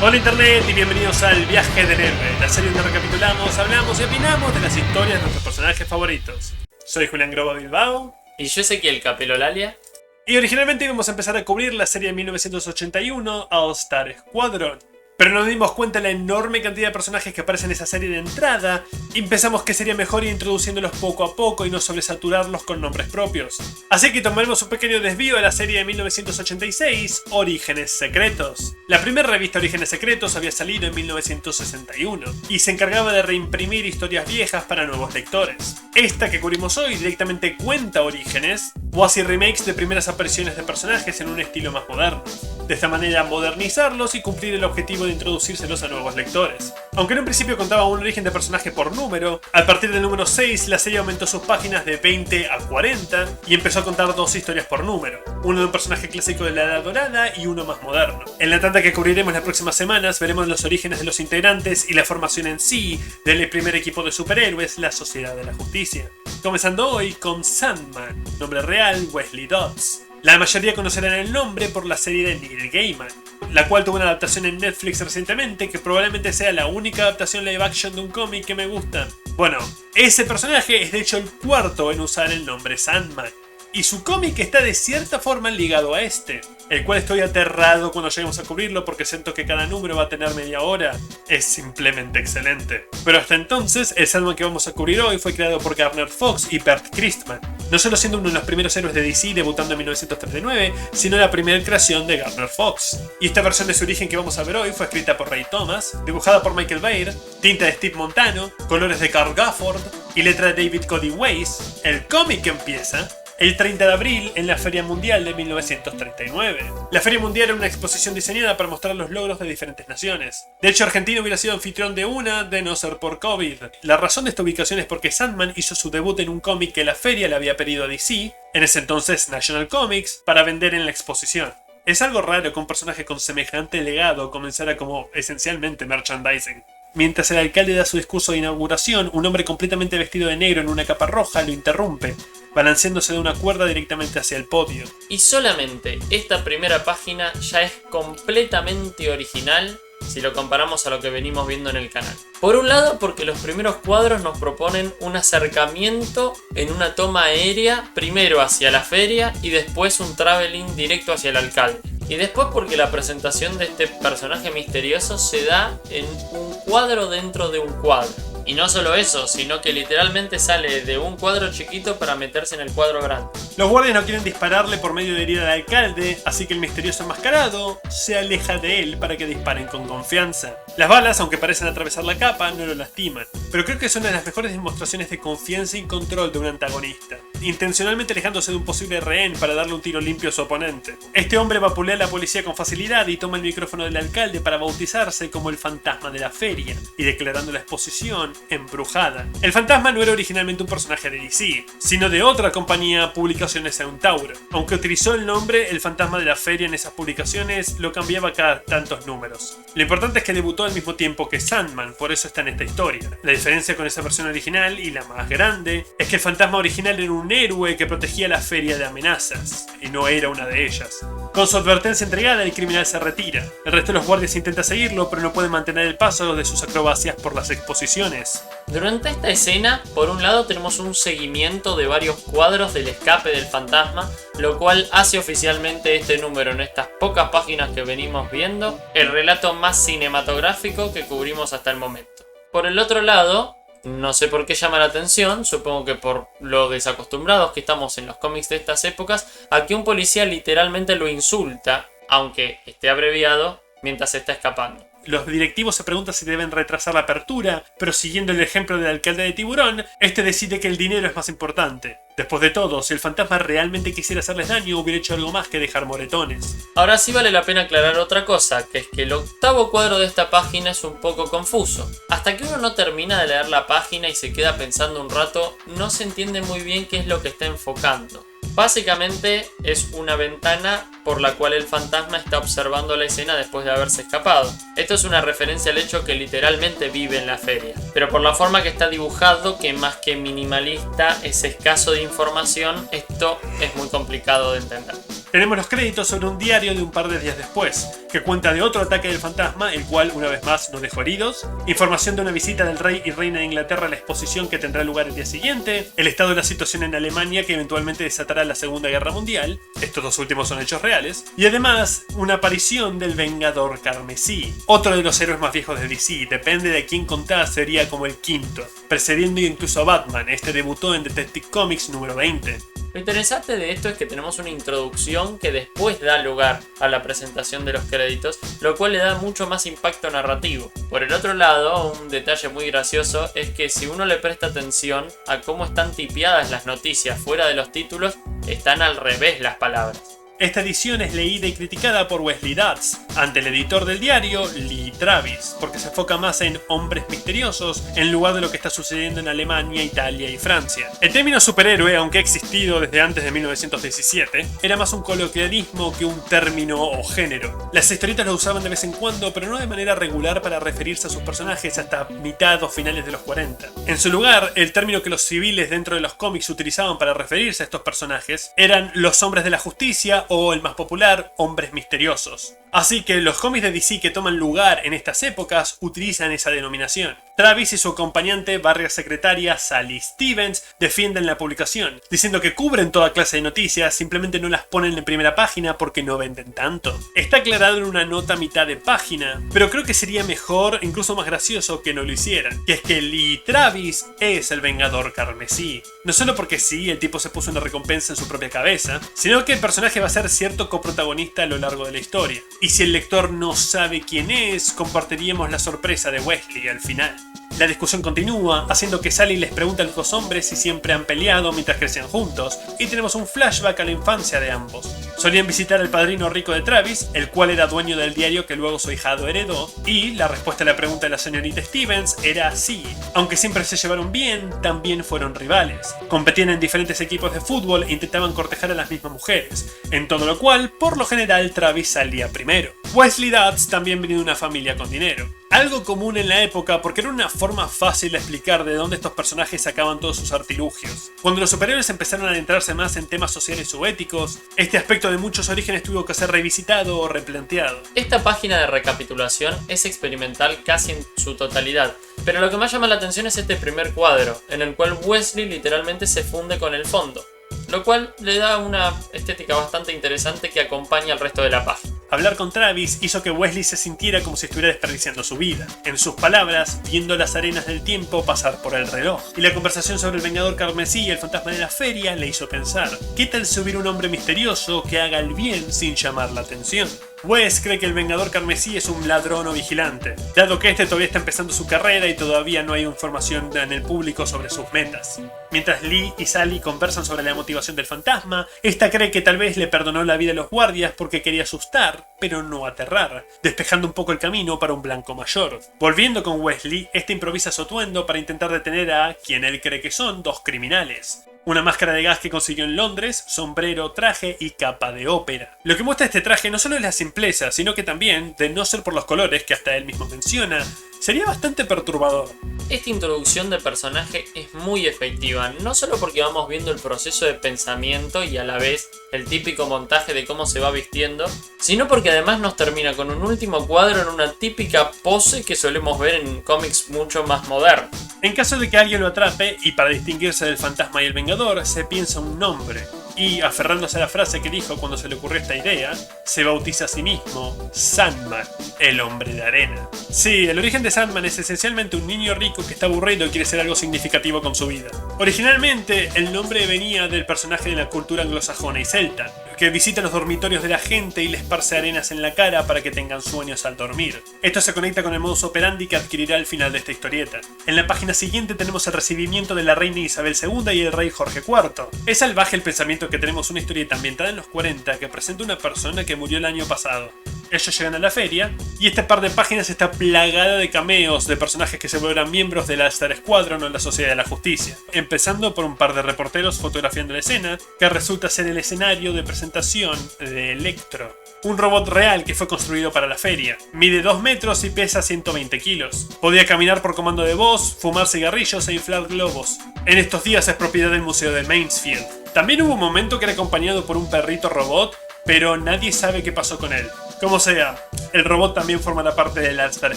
Hola Internet y bienvenidos al Viaje del Héroe, la serie donde recapitulamos, hablamos y opinamos de las historias de nuestros personajes favoritos. Soy Julián Groba Bilbao. Y yo Ezequiel Capelo Lalia. Y originalmente íbamos a empezar a cubrir la serie de 1981, All Star Squadron. Pero nos dimos cuenta de la enorme cantidad de personajes que aparecen en esa serie de entrada y pensamos que sería mejor ir introduciéndolos poco a poco y no sobresaturarlos con nombres propios. Así que tomaremos un pequeño desvío de la serie de 1986, Orígenes Secretos. La primera revista Orígenes Secretos había salido en 1961 y se encargaba de reimprimir historias viejas para nuevos lectores. Esta que cubrimos hoy directamente cuenta orígenes o así remakes de primeras apariciones de personajes en un estilo más moderno. De esta manera modernizarlos y cumplir el objetivo de introducírselos a nuevos lectores. Aunque en un principio contaba un origen de personaje por número, a partir del número 6 la serie aumentó sus páginas de 20 a 40 y empezó a contar dos historias por número, uno de un personaje clásico de la Edad Dorada y uno más moderno. En la tanda que cubriremos las próximas semanas veremos los orígenes de los integrantes y la formación en sí del primer equipo de superhéroes, la Sociedad de la Justicia. Comenzando hoy con Sandman, nombre real Wesley Dodds. La mayoría conocerán el nombre por la serie de Neil Gaiman, la cual tuvo una adaptación en Netflix recientemente que probablemente sea la única adaptación live action de un cómic que me gusta. Bueno, ese personaje es de hecho el cuarto en usar el nombre Sandman, y su cómic está de cierta forma ligado a este, el cual estoy aterrado cuando lleguemos a cubrirlo porque siento que cada número va a tener media hora. Es simplemente excelente. Pero hasta entonces, el Sandman que vamos a cubrir hoy fue creado por Gardner Fox y Bert Christman, no solo siendo uno de los primeros héroes de DC debutando en 1939, sino la primera creación de Gardner Fox. Y esta versión de su origen que vamos a ver hoy fue escrita por Ray Thomas, dibujada por Michael Bair, tinta de Steve Montano, colores de Carl Gafford y letra de David Cody Weiss. El cómic empieza el 30 de abril en la Feria Mundial de 1939. La Feria Mundial era una exposición diseñada para mostrar los logros de diferentes naciones. De hecho, Argentina hubiera sido anfitrión de una de no ser por COVID. La razón de esta ubicación es porque Sandman hizo su debut en un cómic que la feria le había pedido a DC, en ese entonces National Comics, para vender en la exposición. Es algo raro que un personaje con semejante legado comenzara como esencialmente merchandising. Mientras el alcalde da su discurso de inauguración, un hombre completamente vestido de negro en una capa roja lo interrumpe, balanceándose de una cuerda directamente hacia el podio. Y solamente esta primera página ya es completamente original si lo comparamos a lo que venimos viendo en el canal. Por un lado, porque los primeros cuadros nos proponen un acercamiento en una toma aérea, primero hacia la feria y después un traveling directo hacia el alcalde. Y después porque la presentación de este personaje misterioso se da en un cuadro dentro de un cuadro. Y no solo eso, sino que literalmente sale de un cuadro chiquito para meterse en el cuadro grande. Los guardias no quieren dispararle por medio de herir al alcalde, así que el misterioso enmascarado se aleja de él para que disparen con confianza. Las balas, aunque parecen atravesar la capa, no lo lastiman, pero creo que es una de las mejores demostraciones de confianza y control de un antagonista, intencionalmente alejándose de un posible rehén para darle un tiro limpio a su oponente. Este hombre vapulea a la policía con facilidad y toma el micrófono del alcalde para bautizarse como el fantasma de la feria, y declarando la exposición embrujada. El fantasma no era originalmente un personaje de DC, sino de otra compañía Publicaciones Centauro. Aunque utilizó el nombre, el fantasma de la feria en esas publicaciones lo cambiaba cada tantos números. Lo importante es que debutó al mismo tiempo que Sandman, por eso está en esta historia. La diferencia con esa versión original, y la más grande, es que el fantasma original era un héroe que protegía la feria de amenazas, y no era una de ellas. Con su advertencia entregada, el criminal se retira. El resto de los guardias intenta seguirlo, pero no puede mantener el paso de sus acrobacias por las exposiciones. Durante esta escena, por un lado tenemos un seguimiento de varios cuadros del escape del fantasma, lo cual hace oficialmente este número, en estas pocas páginas que venimos viendo, el relato más cinematográfico que cubrimos hasta el momento. Por el otro lado, no sé por qué llama la atención, supongo que por lo desacostumbrados que estamos en los cómics de estas épocas, a que un policía literalmente lo insulta, aunque esté abreviado, mientras está escapando. Los directivos se preguntan si deben retrasar la apertura, pero siguiendo el ejemplo del alcalde de Tiburón, este decide que el dinero es más importante. Después de todo, si el fantasma realmente quisiera hacerles daño, hubiera hecho algo más que dejar moretones. Ahora sí vale la pena aclarar otra cosa, que es que el octavo cuadro de esta página es un poco confuso. Hasta que uno no termina de leer la página y se queda pensando un rato, no se entiende muy bien qué es lo que está enfocando. Básicamente es una ventana por la cual el fantasma está observando la escena después de haberse escapado. Esto es una referencia al hecho que literalmente vive en la feria, pero por la forma que está dibujado, que más que minimalista es escaso de información, esto es muy complicado de entender. Tenemos los créditos sobre un diario de un par de días después, que cuenta de otro ataque del fantasma, el cual una vez más no dejó heridos, información de una visita del rey y reina de Inglaterra a la exposición que tendrá lugar el día siguiente, el estado de la situación en Alemania que eventualmente desatará la Segunda Guerra Mundial, estos dos últimos son hechos reales, y además una aparición del Vengador Carmesí, otro de los héroes más viejos de DC, depende de quién contás, sería como el quinto, precediendo incluso a Batman, este debutó en Detective Comics número 20. Lo interesante de esto es que tenemos una introducción que después da lugar a la presentación de los créditos, lo cual le da mucho más impacto narrativo. Por el otro lado, un detalle muy gracioso es que si uno le presta atención a cómo están tipeadas las noticias fuera de los títulos, están al revés las palabras. Esta edición es leída y criticada por Wesley Dodds, ante el editor del diario, Lee Travis, porque se enfoca más en hombres misteriosos en lugar de lo que está sucediendo en Alemania, Italia y Francia. El término superhéroe, aunque ha existido desde antes de 1917, era más un coloquialismo que un término o género. Las historietas lo usaban de vez en cuando, pero no de manera regular para referirse a sus personajes hasta mitad o finales de los 40. En su lugar, el término que los civiles dentro de los cómics utilizaban para referirse a estos personajes eran los hombres de la justicia o, el más popular, hombres misteriosos. Así que los cómics de DC que toman lugar en estas épocas utilizan esa denominación. Travis y su acompañante barra secretaria Sally Stevens defienden la publicación, diciendo que cubren toda clase de noticias, simplemente no las ponen en primera página porque no venden tanto. Está aclarado en una nota a mitad de página, pero creo que sería mejor, incluso más gracioso, que no lo hicieran, que es que Lee Travis es el Vengador Carmesí. No solo porque sí, el tipo se puso una recompensa en su propia cabeza, sino que el personaje va a ser cierto coprotagonista a lo largo de la historia. Y si el lector no sabe quién es, compartiríamos la sorpresa de Wesley al final. La discusión continúa, haciendo que Sally les pregunte a los dos hombres si siempre han peleado mientras crecían juntos, y tenemos un flashback a la infancia de ambos. Solían visitar al padrino rico de Travis, el cual era dueño del diario que luego su ahijado heredó, y la respuesta a la pregunta de la señorita Stevens era sí. Aunque siempre se llevaron bien, también fueron rivales. Competían en diferentes equipos de fútbol e intentaban cortejar a las mismas mujeres, en todo lo cual, por lo general, Travis salía primero. Wesley Dodds también venía de una familia con dinero. Algo común en la época porque era una forma fácil de explicar de dónde estos personajes sacaban todos sus artilugios. Cuando los superhéroes empezaron a adentrarse más en temas sociales o éticos, este aspecto de muchos orígenes tuvo que ser revisitado o replanteado. Esta página de recapitulación es experimental casi en su totalidad, pero lo que más llama la atención es este primer cuadro, en el cual Wesley literalmente se funde con el fondo, lo cual le da una estética bastante interesante que acompaña al resto de la página. Hablar con Travis hizo que Wesley se sintiera como si estuviera desperdiciando su vida. En sus palabras, viendo las arenas del tiempo pasar por el reloj. Y la conversación sobre el Vengador Carmesí y el fantasma de la feria le hizo pensar, ¿qué tal si hubiera un hombre misterioso que haga el bien sin llamar la atención? Wes cree que el Vengador Carmesí es un ladrón o vigilante, dado que este todavía está empezando su carrera y todavía no hay información en el público sobre sus metas. Mientras Lee y Sally conversan sobre la motivación del fantasma, esta cree que tal vez le perdonó la vida a los guardias porque quería asustar, pero no aterrar, despejando un poco el camino para un blanco mayor. Volviendo con Wesley, este improvisa su atuendo para intentar detener a quien él cree que son dos criminales. Una máscara de gas que consiguió en Londres, sombrero, traje y capa de ópera. Lo que muestra este traje no solo es la simpleza, sino que también, de no ser por los colores que hasta él mismo menciona, sería bastante perturbador. Esta introducción de personaje es muy efectiva, no solo porque vamos viendo el proceso de pensamiento y a la vez el típico montaje de cómo se va vistiendo, sino porque además nos termina con un último cuadro en una típica pose que solemos ver en cómics mucho más modernos. En caso de que alguien lo atrape, y para distinguirse del fantasma y el vengador, se piensa un nombre. Y, aferrándose a la frase que dijo cuando se le ocurrió esta idea, se bautiza a sí mismo Sandman, el hombre de arena. Sí, el origen de Sandman es esencialmente un niño rico que está aburrido y quiere hacer algo significativo con su vida. Originalmente, el nombre venía del personaje de la cultura anglosajona y celta, que visita los dormitorios de la gente y les esparce arenas en la cara para que tengan sueños al dormir. Esto se conecta con el modus operandi que adquirirá al final de esta historieta. En la página siguiente tenemos el recibimiento de la reina Isabel II y el rey Jorge IV. Es salvaje el pensamiento que tenemos una historieta ambientada en los 40 que presenta una persona que murió el año pasado. Ellos llegan a la feria y este par de páginas está plagada de cameos de personajes que se volverán miembros de la Star Squadron o la Sociedad de la Justicia, empezando por un par de reporteros fotografiando la escena, que resulta ser el escenario de presentación de Electro, un robot real que fue construido para la feria. Mide 2 metros y pesa 120 kilos. Podía caminar por comando de voz, fumar cigarrillos e inflar globos. En estos días es propiedad del Museo de Mansfield. También hubo un momento que era acompañado por un perrito robot pero nadie sabe qué pasó con él. Como sea, el robot también formará parte del All-Star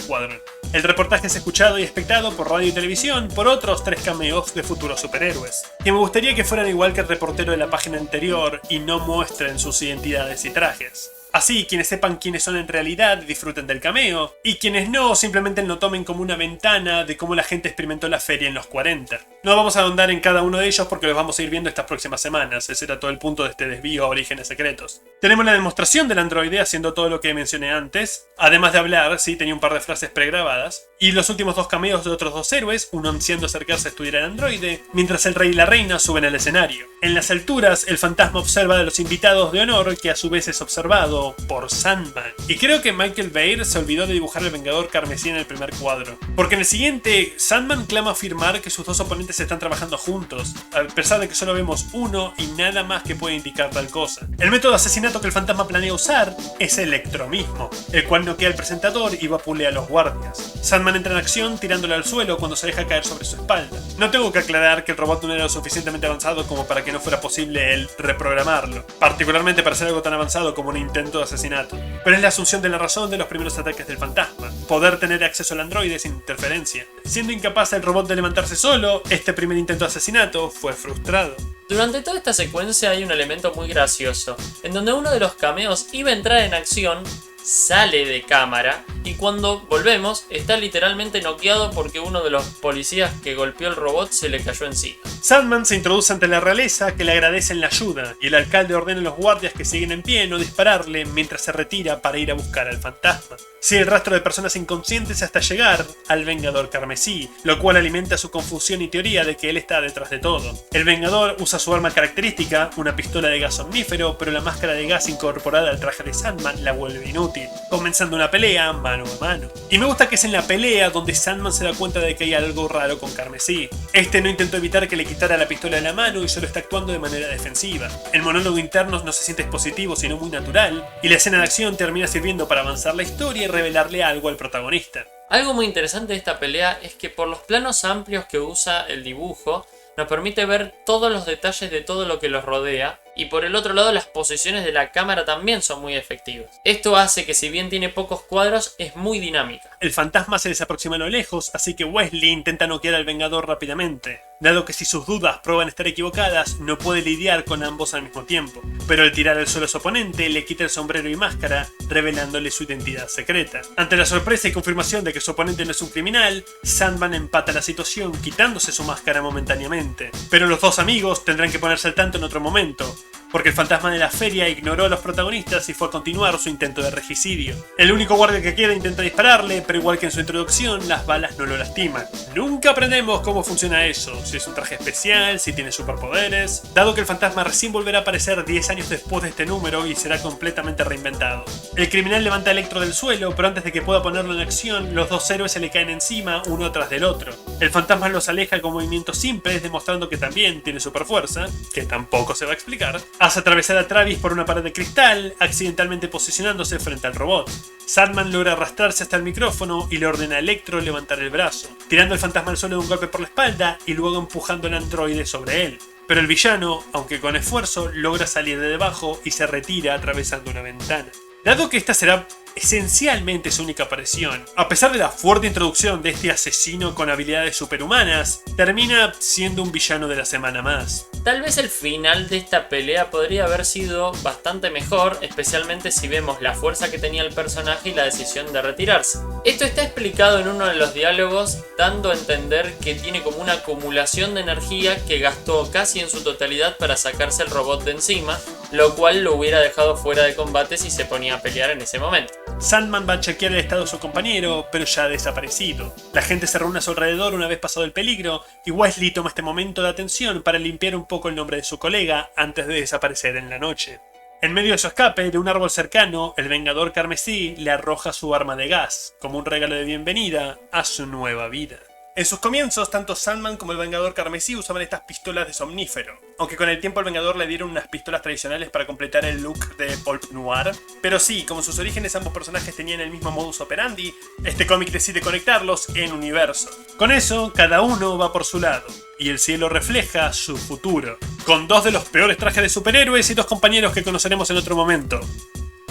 Squadron. El reportaje es escuchado y espectado por radio y televisión por otros 3 cameos de futuros superhéroes, que me gustaría que fueran igual que el reportero de la página anterior y no muestren sus identidades y trajes. Así, quienes sepan quiénes son en realidad disfruten del cameo, y quienes no, simplemente lo tomen como una ventana de cómo la gente experimentó la feria en los 40. No vamos a ahondar en cada uno de ellos porque los vamos a ir viendo estas próximas semanas, ese era todo el punto de este desvío a Orígenes Secretos. Tenemos la demostración del androide haciendo todo lo que mencioné antes, además de hablar, sí, tenía un par de frases pregrabadas, y los últimos 2 cameos de otros 2 héroes, uno ansiando acercarse a estudiar al androide, mientras el rey y la reina suben al escenario. En las alturas, el fantasma observa de los invitados de honor, que a su vez es observado por Sandman. Y creo que Michael Bair se olvidó de dibujar al Vengador Carmesí en el primer cuadro, porque en el siguiente, Sandman clama afirmar que sus 2 oponentes están trabajando juntos, a pesar de que solo vemos uno y nada más que puede indicar tal cosa. El método de asesinato que el fantasma planea usar es Electro mismo, el cual noquea al presentador y vapulea a los guardias. Sandman entra en acción tirándole al suelo cuando se deja caer sobre su espalda. No tengo que aclarar que el robot no era lo suficientemente avanzado como para que no fuera posible el reprogramarlo, particularmente para hacer algo tan avanzado como un intento de asesinato. Pero es la asunción de la razón de los primeros ataques del fantasma, poder tener acceso al androide sin interferencia. Siendo incapaz el robot de levantarse solo, este primer intento de asesinato fue frustrado. Durante toda esta secuencia hay un elemento muy gracioso, en donde uno de los cameos iba a entrar en acción, sale de cámara y cuando volvemos está literalmente noqueado porque uno de los policías que golpeó el robot se le cayó encima. Sandman se introduce ante la realeza, que le agradecen la ayuda, y el alcalde ordena a los guardias que siguen en pie no dispararle mientras se retira para ir a buscar al fantasma. Sigue el rastro de personas inconscientes hasta llegar al Vengador Carmesí, lo cual alimenta su confusión y teoría de que él está detrás de todo. El Vengador usa su arma característica, una pistola de gas omnífero, pero la máscara de gas incorporada al traje de Sandman la vuelve inútil, comenzando una pelea mano a mano. Y me gusta que es en la pelea donde Sandman se da cuenta de que hay algo raro con Carmesí. Este no intentó evitar que le quitara la pistola de la mano y solo está actuando de manera defensiva. El monólogo interno no se siente expositivo sino muy natural, y la escena de acción termina sirviendo para avanzar la historia y revelarle algo al protagonista. Algo muy interesante de esta pelea es que por los planos amplios que usa el dibujo, nos permite ver todos los detalles de todo lo que los rodea, y por el otro lado las posiciones de la cámara también son muy efectivas. Esto hace que si bien tiene pocos cuadros, es muy dinámica. El fantasma se les aproxima a lo lejos, así que Wesley intenta noquear al Vengador rápidamente, dado que si sus dudas prueban estar equivocadas, no puede lidiar con ambos al mismo tiempo. Pero al tirar al suelo a su oponente, le quita el sombrero y máscara, revelándole su identidad secreta. Ante la sorpresa y confirmación de que su oponente no es un criminal, Sandman empata la situación quitándose su máscara momentáneamente. Pero los 2 amigos tendrán que ponerse al tanto en otro momento, porque el fantasma de la feria ignoró a los protagonistas y fue a continuar su intento de regicidio. El único guardia que queda intenta dispararle, pero igual que en su introducción, las balas no lo lastiman. Nunca aprendemos cómo funciona eso, si es un traje especial, si tiene superpoderes, dado que el fantasma recién volverá a aparecer 10 años después de este número y será completamente reinventado. El criminal levanta a Electro del suelo, pero antes de que pueda ponerlo en acción, los 2 héroes se le caen encima uno tras del otro. El fantasma los aleja con movimientos simples, demostrando que también tiene superfuerza, que tampoco se va a explicar. Hace atravesar a Travis por una pared de cristal, accidentalmente posicionándose frente al robot. Sandman logra arrastrarse hasta el micrófono y le ordena a Electro levantar el brazo, tirando al fantasma al suelo de un golpe por la espalda y luego empujando al androide sobre él. Pero el villano, aunque con esfuerzo, logra salir de debajo y se retira atravesando una ventana. Dado que esta será esencialmente su única aparición, a pesar de la fuerte introducción de este asesino con habilidades superhumanas, termina siendo un villano de la semana más. Tal vez el final de esta pelea podría haber sido bastante mejor, especialmente si vemos la fuerza que tenía el personaje y la decisión de retirarse. Esto está explicado en uno de los diálogos, dando a entender que tiene como una acumulación de energía que gastó casi en su totalidad para sacarse el robot de encima, lo cual lo hubiera dejado fuera de combate si se ponía a pelear en ese momento. Sandman va a chequear el estado de su compañero, pero ya ha desaparecido. La gente se reúne a su alrededor una vez pasado el peligro, y Wesley toma este momento de atención para limpiar un poco el nombre de su colega antes de desaparecer en la noche. En medio de su escape, de un árbol cercano, el Vengador Carmesí le arroja su arma de gas, como un regalo de bienvenida a su nueva vida. En sus comienzos, tanto Sandman como el Vengador Carmesí usaban estas pistolas de somnífero, aunque con el tiempo al Vengador le dieron unas pistolas tradicionales para completar el look de Pulp Noir. Pero sí, como en sus orígenes ambos personajes tenían el mismo modus operandi, este cómic decide conectarlos en universo. Con eso, cada uno va por su lado, y el cielo refleja su futuro. con 2 de los peores trajes de superhéroes y 2 compañeros que conoceremos en otro momento.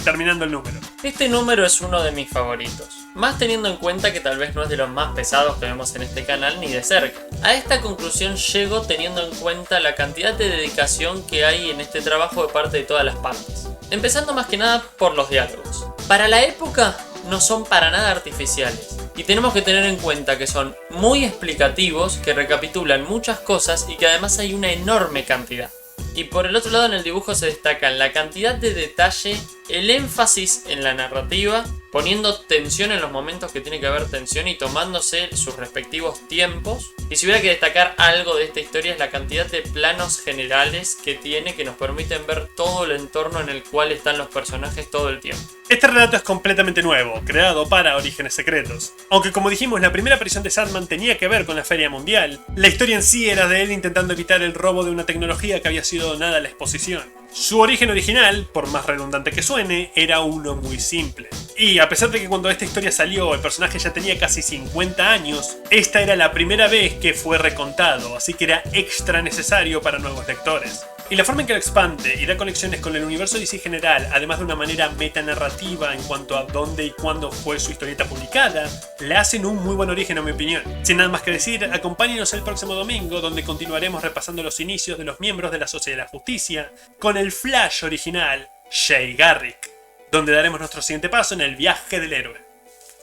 Terminando el número. Este número es uno de mis favoritos, más teniendo en cuenta que tal vez no es de los más pesados que vemos en este canal ni de cerca. A esta conclusión llego teniendo en cuenta la cantidad de dedicación que hay en este trabajo de parte de todas las partes. Empezando más que nada por los diálogos. Para la época no son para nada artificiales, y tenemos que tener en cuenta que son muy explicativos, que recapitulan muchas cosas y que además hay una enorme cantidad. Y por el otro lado, en el dibujo se destacan la cantidad de detalle, el énfasis en la narrativa, poniendo tensión en los momentos que tiene que haber tensión y tomándose sus respectivos tiempos. Y si hubiera que destacar algo de esta historia es la cantidad de planos generales que tiene, que nos permiten ver todo el entorno en el cual están los personajes todo el tiempo. Este relato es completamente nuevo, creado para Orígenes Secretos. Aunque como dijimos, la primera aparición de Sandman tenía que ver con la Feria Mundial, la historia en sí era de él intentando evitar el robo de una tecnología que había sido donada a la exposición. Su origen original, por más redundante que suene, era uno muy simple. Y a pesar de que cuando esta historia salió el personaje ya tenía casi 50 años, esta era la primera vez que fue recontado, así que era extra necesario para nuevos lectores. Y la forma en que lo expande y da conexiones con el universo DC general, además de una manera metanarrativa en cuanto a dónde y cuándo fue su historieta publicada, le hacen un muy buen origen en mi opinión. Sin nada más que decir, acompáñenos el próximo domingo, donde continuaremos repasando los inicios de los miembros de la Sociedad de la Justicia, con el Flash original, Jay Garrick, donde daremos nuestro siguiente paso en el viaje del héroe.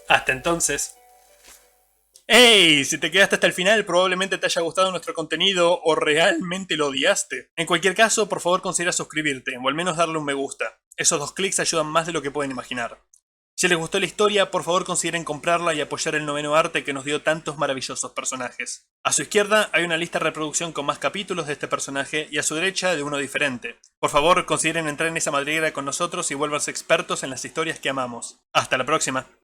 Hasta entonces... ¡Hey! Si te quedaste hasta el final, probablemente te haya gustado nuestro contenido o realmente lo odiaste. En cualquier caso, por favor considera suscribirte o al menos darle un me gusta. Esos 2 clics ayudan más de lo que pueden imaginar. Si les gustó la historia, por favor consideren comprarla y apoyar el noveno arte que nos dio tantos maravillosos personajes. A su izquierda hay una lista de reproducción con más capítulos de este personaje y a su derecha de uno diferente. Por favor consideren entrar en esa madriguera con nosotros y vuélvanse expertos en las historias que amamos. Hasta la próxima.